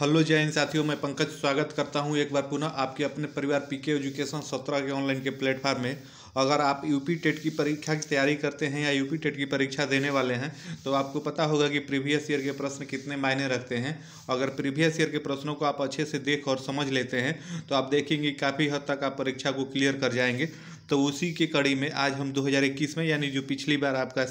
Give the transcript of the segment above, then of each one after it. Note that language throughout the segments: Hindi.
हेलो जय हिंद साथियों, मैं पंकज स्वागत करता हूं एक बार पुनः आपके अपने परिवार पीके एजुकेशन 17 के ऑनलाइन के प्लेटफॉर्म में। अगर आप यूपी टेट की परीक्षा की तैयारी करते हैं या यूपी टेट की परीक्षा देने वाले हैं तो आपको पता होगा कि प्रीवियस ईयर के प्रश्न कितने मायने रखते हैं। अगर प्रीवियस ईयर के प्रश्नों को आप अच्छे से देख और समझ लेते हैं तो आप देखेंगे काफ़ी हद तक आप परीक्षा को क्लियर कर जाएंगे। तो उसी की कड़ी में आज हम 2021 में, यानी जो पिछली बार आपका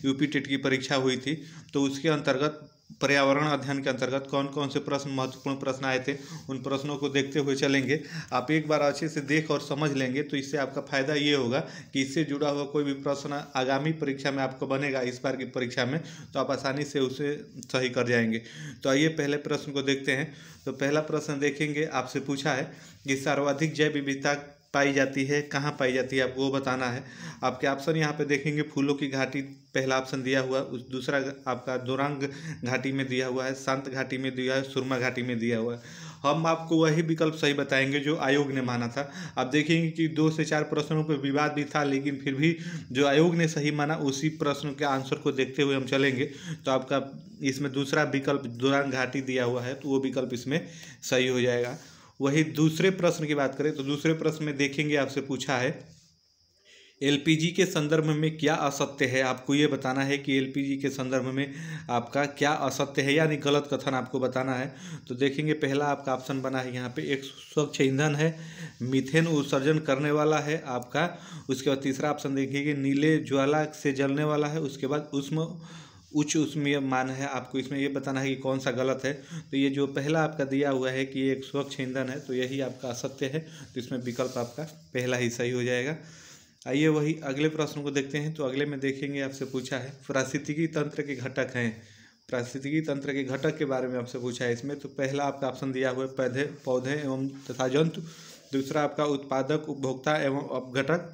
यूपी टेट की परीक्षा हुई थी, तो उसके अंतर्गत पर्यावरण अध्ययन के अंतर्गत कौन कौन से प्रश्न महत्वपूर्ण प्रश्न आए थे, उन प्रश्नों को देखते हुए चलेंगे। आप एक बार अच्छे से देख और समझ लेंगे तो इससे आपका फ़ायदा ये होगा कि इससे जुड़ा हुआ कोई भी प्रश्न आगामी परीक्षा में आपको बनेगा, इस बार की परीक्षा में, तो आप आसानी से उसे सही कर जाएंगे। तो आइए पहले प्रश्न को देखते हैं। तो पहला प्रश्न देखेंगे, आपसे पूछा है कि सर्वाधिक जैव विविधता पाई जाती है, कहाँ पाई जाती है, आपको वो बताना है। आपके ऑप्शन यहाँ पे देखेंगे, फूलों की घाटी पहला ऑप्शन दिया हुआ, उस दूसरा आपका दोरांग घाटी में दिया हुआ है, शांत घाटी में दिया है, सुरमा घाटी में दिया हुआ है। हम आपको वही विकल्प सही बताएंगे जो आयोग ने माना था। आप देखेंगे कि 2 से 4 प्रश्नों पर विवाद भी था, लेकिन फिर भी जो आयोग ने सही माना उसी प्रश्न के आंसर को देखते हुए हम चलेंगे। तो आपका इसमें दूसरा विकल्प दोरांग घाटी दिया हुआ है, तो वो विकल्प इसमें सही हो जाएगा। वही दूसरे प्रश्न की बात करें तो दूसरे प्रश्न में देखेंगे, आपसे पूछा है एलपीजी के संदर्भ में क्या असत्य है। आपको ये बताना है कि एलपीजी के संदर्भ में आपका क्या असत्य है, यानी गलत कथन आपको बताना है। तो देखेंगे पहला आपका ऑप्शन बना है यहाँ पे, एक स्वच्छ ईंधन है, मीथेन उत्सर्जन करने वाला है आपका। उसके बाद तीसरा ऑप्शन देखेंगे, नीले ज्वाला से जलने वाला है। उसके बाद उच्च उसमें मान है। आपको इसमें ये बताना है कि कौन सा गलत है। तो ये जो पहला आपका दिया हुआ है कि एक स्वच्छ ईंधन है, तो यही आपका असत्य है। तो इसमें विकल्प आपका पहला ही सही हो जाएगा। आइए वही अगले प्रश्न को देखते हैं। तो अगले में देखेंगे, आपसे पूछा है पारिस्थितिकी तंत्र के घटक हैं। पारिस्थितिकी तंत्र के घटक के बारे में आपसे पूछा है इसमें। तो पहला आपका ऑप्शन दिया हुआ है पौधे एवं तथा जंतु। दूसरा आपका उत्पादक, उपभोक्ता एवं अपघटक।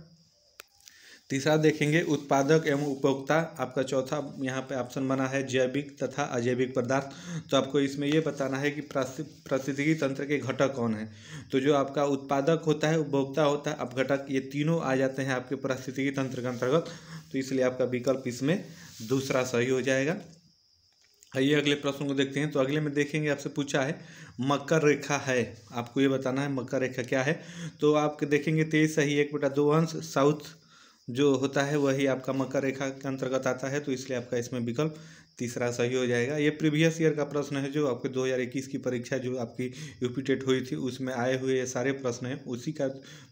तीसरा देखेंगे उत्पादक एवं उपभोक्ता। आपका चौथा यहाँ पे ऑप्शन बना है जैविक तथा अजैविक पदार्थ। तो आपको इसमें ये बताना है कि पारिस्थितिकी तंत्र के घटक कौन है। तो जो आपका उत्पादक होता है, उपभोक्ता होता है, अपघटक, ये तीनों आ जाते हैं आपके पारिस्थितिकी तंत्र के अंतर्गत। तो इसलिए आपका विकल्प इसमें दूसरा सही हो जाएगा। आइए अगले प्रश्न को देखते हैं। तो अगले में देखेंगे, आपसे पूछा है मकर रेखा है। आपको ये बताना है मकर रेखा क्या है। तो आप देखेंगे 23 सही 1/2 अंश साउथ जो होता है वही आपका मकर रेखा के अंतर्गत आता है। तो इसलिए आपका इसमें विकल्प तीसरा सही हो जाएगा। ये प्रीवियस ईयर का प्रश्न है, जो आपके 2021 की परीक्षा जो आपकी यूपी टेट हुई थी उसमें आए हुए ये सारे प्रश्न हैं, उसी का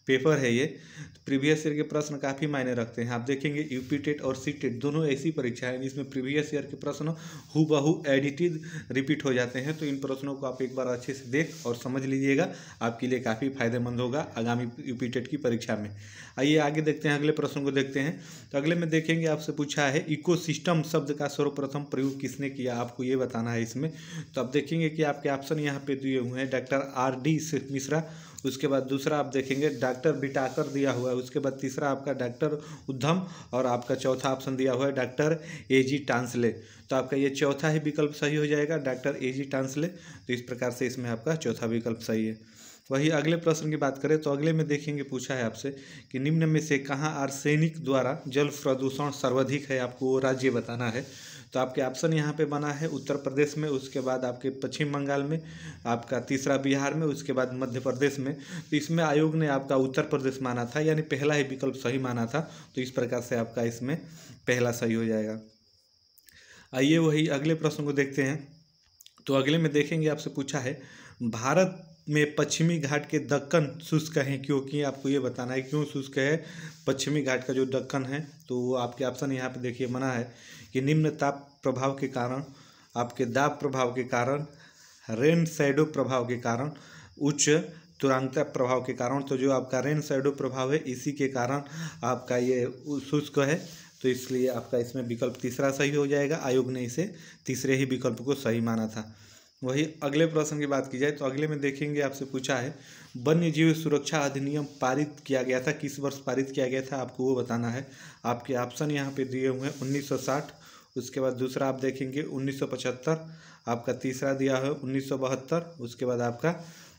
पेपर है ये। तो प्रीवियस ईयर के प्रश्न काफ़ी मायने रखते हैं। आप देखेंगे यूपी टेट और सी टेट दोनों ऐसी परीक्षा है जिसमें प्रीवियस ईयर के प्रश्न हूबहू एडिटेड रिपीट हो जाते हैं। तो इन प्रश्नों को आप एक बार अच्छे से देख और समझ लीजिएगा, आपके लिए काफ़ी फायदेमंद होगा आगामी यूपी टेट की परीक्षा में। आइए आगे देखते हैं, अगले प्रश्न को देखते हैं। तो अगले में देखेंगे, आपसे पूछा है इकोसिस्टम शब्द का सर्वप्रथम प्रयोग किसने किया। आपको ये बताना है इसमें। तो आप देखेंगे कि आपके ऑप्शन यहाँ पे दिए हुए हैं, डॉक्टर R.D. मिश्रा। उसके बाद दूसरा आप देखेंगे डॉक्टर बिटाकर दिया हुआ है। उसके बाद तीसरा आपका डॉक्टर उद्धम, और आपका चौथा ऑप्शन दिया हुआ है डॉक्टर A.G. टांसले। तो आपका ये चौथा ही विकल्प सही हो जाएगा, डॉक्टर A.G. टांसले। तो इस प्रकार से इसमें आपका चौथा विकल्प सही है। वही अगले प्रश्न की बात करें तो अगले में देखेंगे, पूछा है आपसे कि निम्न में से कहाँ आर्सेनिक द्वारा जल प्रदूषण सर्वाधिक है। आपको वो राज्य बताना है। तो आपके ऑप्शन यहाँ पे बना है उत्तर प्रदेश में, उसके बाद आपके पश्चिम बंगाल में, आपका तीसरा बिहार में, उसके बाद मध्य प्रदेश में। तो इसमें आयोग ने आपका उत्तर प्रदेश माना था, यानी पहला ही विकल्प सही माना था। तो इस प्रकार से आपका इसमें पहला सही हो जाएगा। आइए वही अगले प्रश्न को देखते हैं। तो अगले में देखेंगे, आपसे पूछा है भारत में पश्चिमी घाट के दक्कन शुष्क हैं, क्योंकि आपको ये बताना है क्यों शुष्क है पश्चिमी घाट का जो दक्कन है। तो वो आपके ऑप्शन यहाँ पे देखिए बना है कि निम्न ताप प्रभाव के कारण, आपके दाब प्रभाव के कारण, रेन शैडो प्रभाव के कारण, उच्च तुरंगता प्रभाव के कारण। तो जो आपका रेन शैडो प्रभाव है इसी के कारण आपका ये शुष्क है। तो इसलिए आपका इसमें विकल्प तीसरा सही हो जाएगा। आयोग ने इसे तीसरे ही विकल्प को सही माना था। वही अगले प्रश्न की बात की जाए तो अगले में देखेंगे, आपसे पूछा है वन्य जीव सुरक्षा अधिनियम पारित किया गया था, किस वर्ष पारित किया गया था। आपको वो बताना है। आपके ऑप्शन यहाँ पे दिए हुए हैं 1960। उसके बाद दूसरा आप देखेंगे 1975। आपका तीसरा दिया है 1972। उसके बाद आपका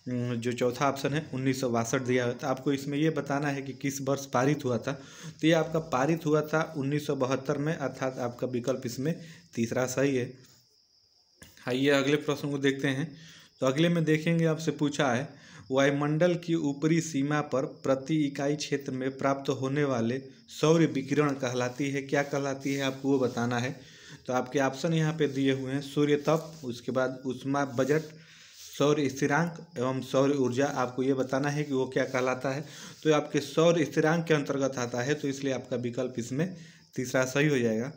जो चौथा ऑप्शन है 1962 दिया हुआ था। आपको इसमें ये बताना है कि किस वर्ष पारित हुआ था। तो ये आपका पारित हुआ था 1972 में, अर्थात आपका विकल्प इसमें तीसरा सही है। आइए अगले प्रश्न को देखते हैं। तो अगले में देखेंगे आपसे पूछा है वायुमंडल की ऊपरी सीमा पर प्रति इकाई क्षेत्र में प्राप्त होने वाले सौर विकिरण कहलाती है, क्या कहलाती है आपको वो बताना है। तो आपके ऑप्शन यहाँ पे दिए हुए हैं सूर्य तप, उसके बाद ऊष्मा बजट, सौर स्थिरांक एवं सौर ऊर्जा। आपको ये बताना है कि वो क्या कहलाता है। तो आपके सौर स्थिरांक के अंतर्गत आता है, तो इसलिए आपका विकल्प इसमें तीसरा सही हो जाएगा।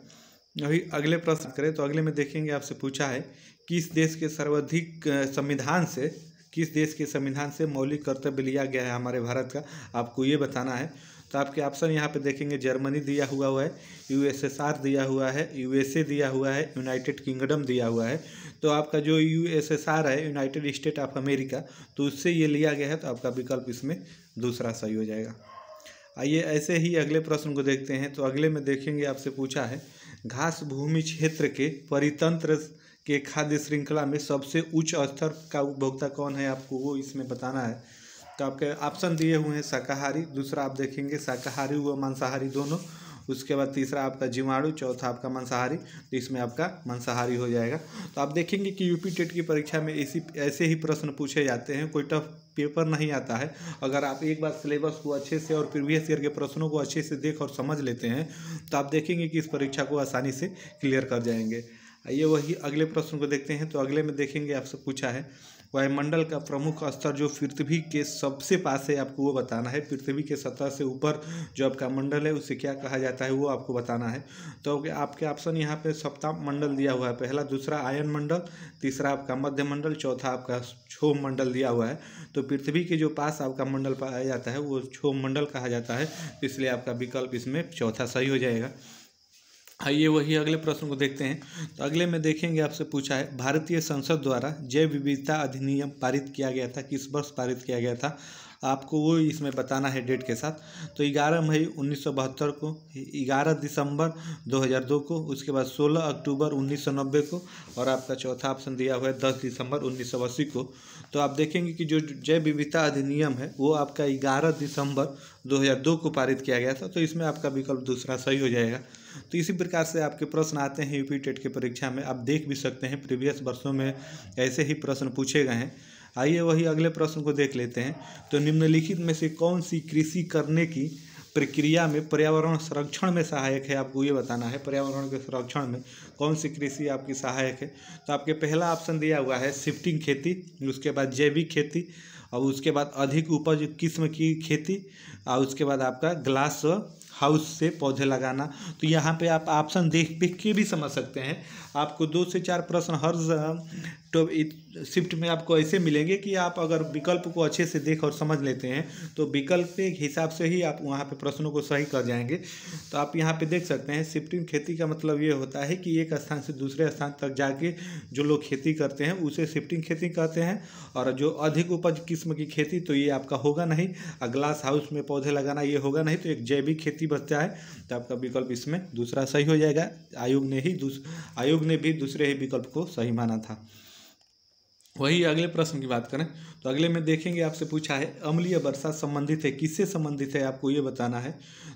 अभी अगले प्रश्न करें तो अगले में देखेंगे आपसे पूछा है किस देश के संविधान से मौलिक कर्तव्य लिया गया है हमारे भारत का, आपको ये बताना है। तो आपके ऑप्शन यहाँ पे देखेंगे जर्मनी दिया हुआ है, यूएसएसआर दिया हुआ है, यूएसए दिया हुआ है, यूनाइटेड किंगडम दिया हुआ है। तो आपका जो यूएसएसआर है, यूनाइटेड स्टेट ऑफ अमेरिका, तो उससे ये लिया गया है, तो आपका विकल्प इसमें दूसरा सही हो जाएगा। आइए ऐसे ही अगले प्रश्न को देखते हैं। तो अगले में देखेंगे आपसे पूछा है घास भूमि क्षेत्र के परितंत्र के खाद्य श्रृंखला में सबसे उच्च स्तर का उपभोक्ता कौन है, आपको वो इसमें बताना है। तो आपके ऑप्शन दिए हुए हैं शाकाहारी, दूसरा आप देखेंगे शाकाहारी व मांसाहारी दोनों, उसके बाद तीसरा आपका जीवाणु, चौथा आपका मांसाहारी, तो इसमें आपका मांसाहारी हो जाएगा। तो आप देखेंगे कि यूपी टेट की परीक्षा में ऐसे ही प्रश्न पूछे जाते हैं, कोई टफ पेपर नहीं आता है। अगर आप एक बार सिलेबस को अच्छे से और प्रीवियस ईयर के प्रश्नों को अच्छे से देख और समझ लेते हैं तो आप देखेंगे कि इस परीक्षा को आसानी से क्लियर कर जाएंगे। आइए वही अगले प्रश्न को देखते हैं। तो अगले में देखेंगे आपसे पूछा है वायुमंडल का प्रमुख स्तर जो पृथ्वी के सबसे पास है, आपको वो बताना है। पृथ्वी के सतह से ऊपर जो आपका मंडल है उसे क्या कहा जाता है, वो आपको बताना है। तो आपके ऑप्शन यहाँ पे सप्ताह मंडल दिया हुआ है, पहला दूसरा आयन मंडल, तीसरा आपका मध्य मंडल, चौथा आपका क्षोभ मंडल दिया हुआ है। तो पृथ्वी के जो पास आपका मंडल पाया जाता है वो क्षोभ मंडल कहा जाता है, इसलिए आपका विकल्प इसमें चौथा सही हो जाएगा। आइए वही अगले प्रश्न को देखते हैं। तो अगले में देखेंगे आपसे पूछा है भारतीय संसद द्वारा जैव विविधता अधिनियम पारित किया गया था, किस वर्ष पारित किया गया था, आपको वो इसमें बताना है डेट के साथ। तो 11 मई 1972 को, 11 दिसंबर 2002 को, उसके बाद 16 अक्टूबर 1990 को, और आपका चौथा ऑप्शन दिया हुआ है 10 दिसंबर 1980 को। तो आप देखेंगे कि जो जैव विविधता अधिनियम है वो आपका 11 दिसंबर 2002 को पारित किया गया था, तो इसमें आपका विकल्प दूसरा सही हो जाएगा। तो इसी प्रकार से आपके प्रश्न आते हैं यूपी टेट की परीक्षा में, आप देख भी सकते हैं प्रीवियस वर्षों में ऐसे ही प्रश्न पूछे गए हैं। आइए वही अगले प्रश्न को देख लेते हैं। तो निम्नलिखित में से कौन सी कृषि करने की प्रक्रिया में पर्यावरण संरक्षण में सहायक है, आपको ये बताना है। पर्यावरण के संरक्षण में कौन सी कृषि आपकी सहायक है। तो आपके पहला ऑप्शन दिया हुआ है शिफ्टिंग खेती, उसके बाद जैविक खेती, और उसके बाद अधिक उपज किस्म की खेती, और उसके बाद आपका ग्लास हाउस से पौधे लगाना। तो यहाँ पे आप ऑप्शन देख के भी समझ सकते हैं। आपको 2 से 4 प्रश्न हर तो शिफ्ट में आपको ऐसे मिलेंगे कि आप अगर विकल्प को अच्छे से देख और समझ लेते हैं तो विकल्प के हिसाब से ही आप वहाँ पे प्रश्नों को सही कर जाएंगे। तो आप यहाँ पे देख सकते हैं शिफ्टिंग खेती का मतलब ये होता है कि एक स्थान से दूसरे स्थान तक जाके जो लोग खेती करते हैं उसे शिफ्टिंग खेती कहते हैं। और जो अधिक उपज किस्म की खेती तो ये आपका होगा नहीं, ग्लास हाउस में पौधे लगाना ये होगा नहीं, तो एक जैविक खेती बचता है। तो आपका विकल्प इसमें दूसरा सही हो जाएगा। आयोग ने भी दूसरे ही विकल्प को सही माना था। वही अगले प्रश्न की बात करें तो अगले में देखेंगे आपसे पूछा है अम्लीय वर्षा संबंधित है, किससे संबंधित है, आपको ये बताना है।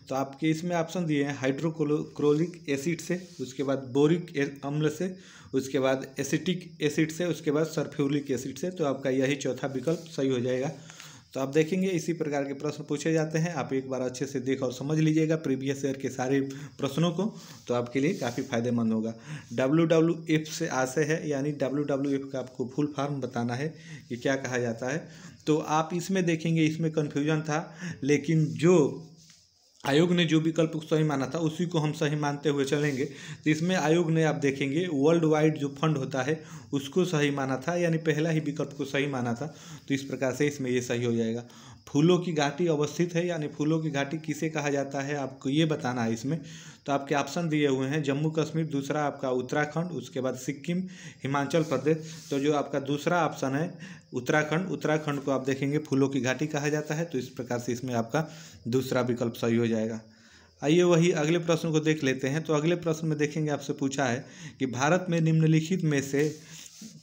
तो आपके इसमें ऑप्शन दिए हैं हाइड्रोक्लोरिक एसिड से, उसके बाद बोरिक अम्ल से, उसके बाद एसिटिक एसिड से, उसके बाद सल्फ्यूरिक एसिड से। तो आपका यही चौथा विकल्प सही हो जाएगा। तो आप देखेंगे इसी प्रकार के प्रश्न पूछे जाते हैं, आप एक बार अच्छे से देख और समझ लीजिएगा प्रीवियस ईयर के सारे प्रश्नों को, तो आपके लिए काफ़ी फायदेमंद होगा। WWF से आशय है, यानी WWF का आपको फुल फॉर्म बताना है कि क्या कहा जाता है। तो आप इसमें देखेंगे इसमें कन्फ्यूजन था, लेकिन जो आयोग ने जो विकल्प को सही माना था उसी को हम सही मानते हुए चलेंगे। तो इसमें आयोग ने आप देखेंगे वर्ल्ड वाइड जो फंड होता है उसको सही माना था, यानी पहला ही विकल्प को सही माना था। तो इस प्रकार से इसमें ये सही हो जाएगा। फूलों की घाटी अवस्थित है, यानी फूलों की घाटी किसे कहा जाता है, आपको ये बताना है इसमें। तो आपके ऑप्शन दिए हुए हैं जम्मू कश्मीर, दूसरा आपका उत्तराखंड, उसके बाद सिक्किम, हिमाचल प्रदेश। तो जो आपका दूसरा ऑप्शन है उत्तराखंड को आप देखेंगे फूलों की घाटी कहा जाता है। तो इस प्रकार से इसमें आपका दूसरा विकल्प सही हो जाएगा। आइए वही अगले प्रश्न को देख लेते हैं। तो अगले प्रश्न में देखेंगे आपसे पूछा है कि भारत में निम्नलिखित में से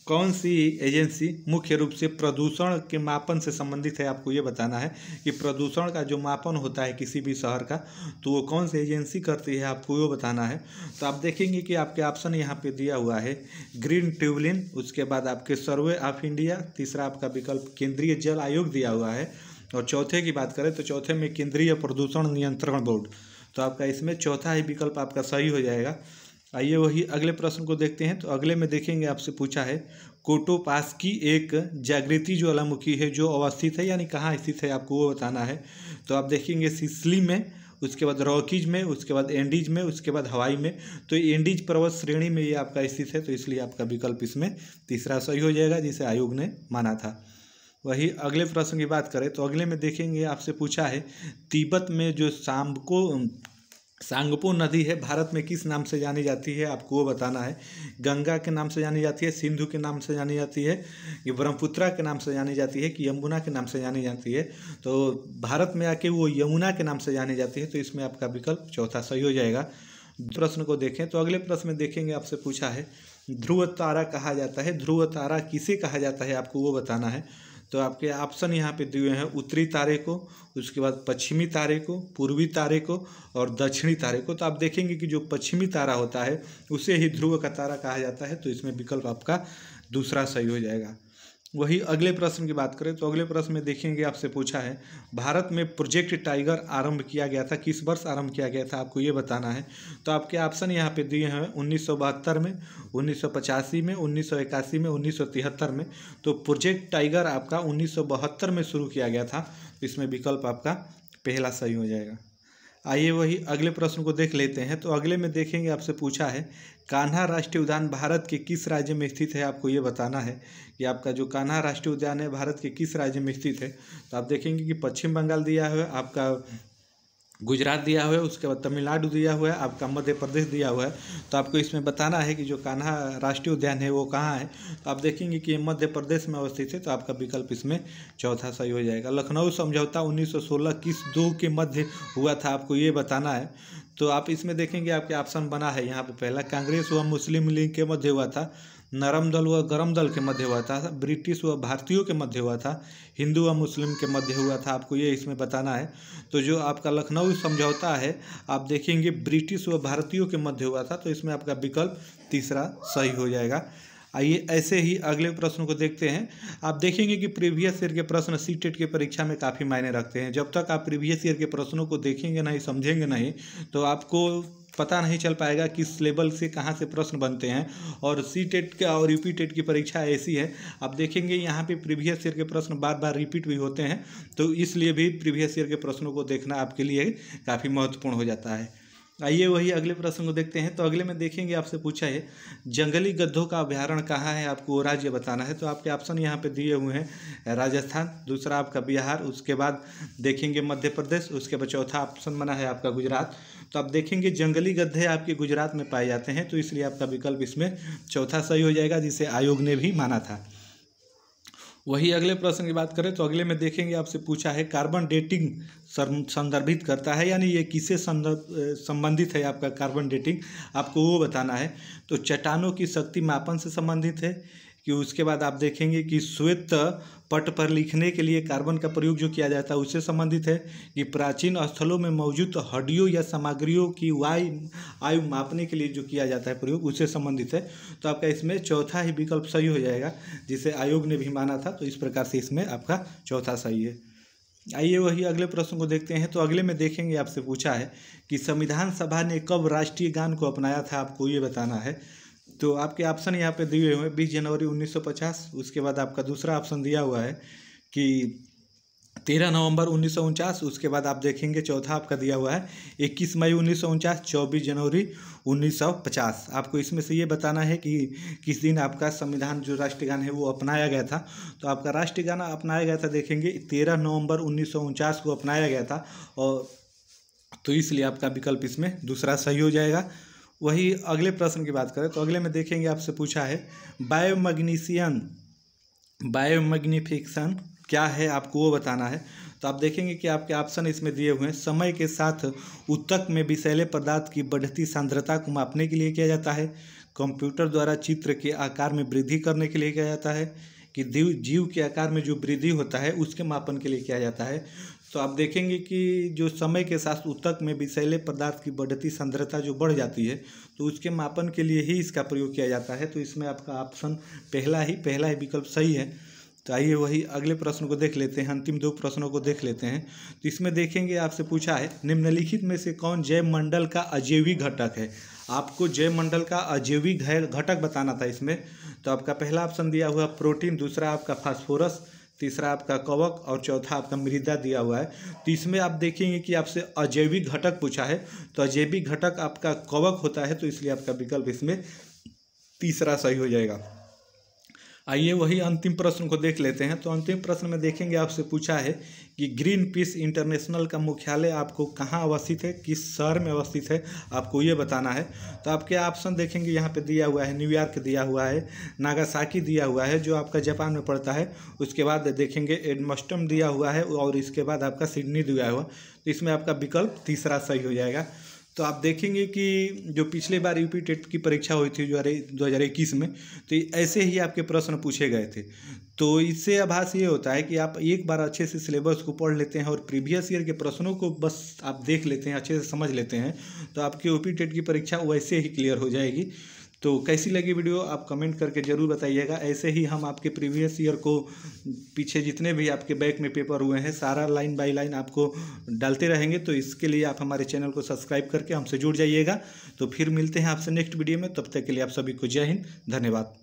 कौन सी एजेंसी मुख्य रूप से प्रदूषण के मापन से संबंधित है, आपको ये बताना है कि प्रदूषण का जो मापन होता है किसी भी शहर का, तो वो कौन सी एजेंसी करती है, आपको वो बताना है। तो आप देखेंगे कि आपके ऑप्शन यहाँ पे दिया हुआ है ग्रीन ट्रिब्यूनल, उसके बाद आपके सर्वे ऑफ इंडिया, तीसरा आपका विकल्प केंद्रीय जल आयोग दिया हुआ है, और चौथे की बात करें तो चौथे में केंद्रीय प्रदूषण नियंत्रण बोर्ड। तो आपका इसमें चौथा ही विकल्प आपका सही हो जाएगा। आइए वही अगले प्रश्न को देखते हैं। तो अगले में देखेंगे, आपसे पूछा है कोटोपास की एक जागृति ज्वालामुखी है जो अवस्थित है, यानी कहाँ स्थित है, आपको वो बताना है। तो आप देखेंगे सिसिली में, उसके बाद रॉकीज में, उसके बाद एंडीज में, उसके बाद हवाई में। तो एंडीज पर्वत श्रेणी में ये आपका स्थित है, तो इसलिए आपका विकल्प इसमें तीसरा सही हो जाएगा, जिसे आयोग ने माना था। वही अगले प्रश्न की बात करें तो अगले में देखेंगे, आपसे पूछा है तिब्बत में जो सांगपो नदी है भारत में किस नाम से जानी जाती है, आपको वो बताना है। गंगा के नाम से जानी जाती है, सिंधु के नाम से जानी जाती है, ये ब्रह्मपुत्रा के नाम से जानी जाती है, कि यमुना के नाम से जानी जाती है। तो भारत में आके वो यमुना के नाम से जानी जाती है, तो इसमें आपका विकल्प चौथा सही हो जाएगा। प्रश्न को देखें तो अगले प्रश्न में देखेंगे, आपसे पूछा है ध्रुव तारा कहा जाता है, ध्रुव तारा किसे कहा जाता है, आपको वो बताना है। तो आपके ऑप्शन यहाँ पे दिए हैं उत्तरी तारे को, उसके बाद पश्चिमी तारे को, पूर्वी तारे को और दक्षिणी तारे को। तो आप देखेंगे कि जो पश्चिमी तारा होता है उसे ही ध्रुव का तारा कहा जाता है, तो इसमें विकल्प आपका दूसरा सही हो जाएगा। वही अगले प्रश्न की बात करें तो अगले प्रश्न में देखेंगे, आपसे पूछा है भारत में प्रोजेक्ट टाइगर आरंभ किया गया था, किस वर्ष आरंभ किया गया था, आपको ये बताना है। तो आपके ऑप्शन यहाँ पे दिए हैं 1972 में, 1985 में, 1981 में, 1973 में। तो प्रोजेक्ट टाइगर आपका 1972 में शुरू किया गया था, तो इसमें विकल्प आपका पहला सही हो जाएगा। आइए वही अगले प्रश्न को देख लेते हैं। तो अगले में देखेंगे, आपसे पूछा है कान्हा राष्ट्रीय उद्यान भारत के किस राज्य में स्थित है, आपको ये बताना है कि आपका जो कान्हा राष्ट्रीय उद्यान है भारत के किस राज्य में स्थित है। तो आप देखेंगे कि पश्चिम बंगाल दिया हुआ है, आपका गुजरात दिया हुआ है, उसके बाद तमिलनाडु दिया हुआ है, आपका मध्य प्रदेश दिया हुआ है। तो आपको इसमें बताना है कि जो कान्हा राष्ट्रीय उद्यान है वो कहाँ है। तो आप देखेंगे कि ये मध्य प्रदेश में अवस्थित है, तो आपका विकल्प इसमें चौथा सही हो जाएगा। लखनऊ समझौता 1916 किस दो के मध्य हुआ था, आपको ये बताना है। तो आप इसमें देखेंगे आपके ऑप्शन बना है यहाँ पे, पहला कांग्रेस व मुस्लिम लीग के मध्य हुआ था, नरम दल व गरम दल के मध्य हुआ था, ब्रिटिश व भारतीयों के मध्य हुआ था, हिंदू व मुस्लिम के मध्य हुआ था, आपको ये इसमें बताना है। तो जो आपका लखनऊ समझौता है आप देखेंगे ब्रिटिश व भारतीयों के मध्य हुआ था, तो इसमें आपका विकल्प तीसरा सही हो जाएगा। आइए ऐसे ही अगले प्रश्न को देखते हैं। आप देखेंगे कि प्रीवियस ईयर के प्रश्न सीटेट की परीक्षा में काफ़ी मायने रखते हैं। जब तक आप प्रीवियस ईयर के प्रश्नों को देखेंगे नहीं, समझेंगे नहीं, तो आपको पता नहीं चल पाएगा किस लेवल से कहाँ से प्रश्न बनते हैं। और सीटेट का और यूपी टेट की परीक्षा ऐसी है, आप देखेंगे यहाँ पे प्रीवियस ईयर के प्रश्न बार बार रिपीट भी होते हैं, तो इसलिए भी प्रीवियस ईयर के प्रश्नों को देखना आपके लिए काफ़ी महत्वपूर्ण हो जाता है। आइए वही अगले प्रश्न को देखते हैं। तो अगले में देखेंगे, आपसे पूछा है जंगली गद्धों का अभ्यारण्य कहाँ है, आपको वो राज्य बताना है। तो आपके ऑप्शन यहाँ पे दिए हुए हैं राजस्थान, दूसरा आपका बिहार, उसके बाद देखेंगे मध्य प्रदेश, उसके बाद चौथा ऑप्शन बना है आपका गुजरात। तो आप देखेंगे जंगली गधे आपके गुजरात में पाए जाते हैं, तो इसलिए आपका विकल्प इसमें चौथा सही हो जाएगा, जिसे आयोग ने भी माना था। वही अगले प्रश्न की बात करें तो अगले में देखेंगे, आपसे पूछा है कार्बन डेटिंग संदर्भित करता है, यानी ये किससे संबंधित है, आपका कार्बन डेटिंग, आपको वो बताना है। तो चट्टानों की शक्ति मापन से संबंधित है, कि उसके बाद आप देखेंगे कि श्वेत पट पर लिखने के लिए कार्बन का प्रयोग जो किया जाता है उससे संबंधित है, कि प्राचीन स्थलों में मौजूद हड्डियों या सामग्रियों की आयु मापने के लिए जो किया जाता है प्रयोग उससे संबंधित है। तो आपका इसमें चौथा ही विकल्प सही हो जाएगा, जिसे आयोग ने भी माना था, तो इस प्रकार से इसमें आपका चौथा सही है। आइए वही अगले प्रश्न को देखते हैं। तो अगले में देखेंगे, आपसे पूछा है कि संविधान सभा ने कब राष्ट्रीय गान को अपनाया था, आपको ये बताना है। तो आपके ऑप्शन यहाँ पे दिए हुए हैं 20 जनवरी 1950, उसके बाद आपका दूसरा ऑप्शन दिया हुआ है कि 13 नवंबर 1949, उसके बाद आप देखेंगे चौथा आपका दिया हुआ है 21 मई 1949, 24 जनवरी 1950। आपको इसमें से ये बताना है कि किस दिन आपका संविधान जो राष्ट्रीय गान है वो अपनाया गया था। तो आपका राष्ट्रीय गाना अपनाया गया था, देखेंगे 13 नवंबर 1949 को अपनाया गया था, और तो इसलिए आपका विकल्प इसमें दूसरा सही हो जाएगा। वही अगले प्रश्न की बात करें तो अगले में देखेंगे, आपसे पूछा है बायोमैग्निफिकेशन क्या है, आपको वो बताना है। तो आप देखेंगे कि आपके ऑप्शन इसमें दिए हुए हैं, समय के साथ ऊतक में विषैले पदार्थ की बढ़ती सांद्रता को मापने के लिए किया जाता है, कंप्यूटर द्वारा चित्र के आकार में वृद्धि करने के लिए किया जाता है कि जीव के आकार में जो वृद्धि होता है उसके मापन के लिए किया जाता है। तो आप देखेंगे कि जो समय के साथ ऊतक में विषैले पदार्थ की बढ़ती सांद्रता जो बढ़ जाती है तो उसके मापन के लिए ही इसका प्रयोग किया जाता है। तो इसमें आपका ऑप्शन पहला ही विकल्प सही है। तो आइए वही अगले प्रश्न को देख लेते हैं, अंतिम 2 प्रश्नों को देख लेते हैं। तो इसमें देखेंगे आपसे पूछा है निम्नलिखित में से कौन जैव मंडल का अजैविक घटक है। आपको जैव मंडल का अजैविक घटक बताना था इसमें। तो आपका पहला ऑप्शन दिया हुआ प्रोटीन, दूसरा आपका फास्फोरस, तीसरा आपका कवक और चौथा आपका मृदा दिया हुआ है। तो इसमें आप देखेंगे कि आपसे अजैविक घटक पूछा है तो अजैविक घटक आपका कवक होता है, तो इसलिए आपका विकल्प इसमें तीसरा सही हो जाएगा। आइए वही अंतिम प्रश्न को देख लेते हैं। तो अंतिम प्रश्न में देखेंगे आपसे पूछा है कि ग्रीन पीस इंटरनेशनल का मुख्यालय आपको कहाँ अवस्थित है, किस शहर में अवस्थित है, आपको ये बताना है। तो आपके ऑप्शन देखेंगे यहाँ पे दिया हुआ है न्यूयॉर्क दिया हुआ है, नागासाकी दिया हुआ है जो आपका जापान में पड़ता है, उसके बाद देखेंगे एडमस्टम दिया हुआ है और इसके बाद आपका सिडनी दिया हुआ। तो इसमें आपका विकल्प तीसरा सही हो जाएगा। तो आप देखेंगे कि जो पिछले बार यूपी टेट की परीक्षा हुई थी 2021 में, तो ऐसे ही आपके प्रश्न पूछे गए थे। तो इससे आभास ये होता है कि आप एक बार अच्छे से सिलेबस को पढ़ लेते हैं और प्रीवियस ईयर के प्रश्नों को बस आप देख लेते हैं, अच्छे से समझ लेते हैं, तो आपकी यूपी टेट की परीक्षा वैसे ही क्लियर हो जाएगी। तो कैसी लगी वीडियो आप कमेंट करके ज़रूर बताइएगा। ऐसे ही हम आपके प्रीवियस ईयर को पीछे जितने भी आपके बैक में पेपर हुए हैं सारा लाइन बाय लाइन आपको डालते रहेंगे। तो इसके लिए आप हमारे चैनल को सब्सक्राइब करके हमसे जुड़ जाइएगा। तो फिर मिलते हैं आपसे नेक्स्ट वीडियो में, तब तक के लिए आप सभी को जय हिंद, धन्यवाद।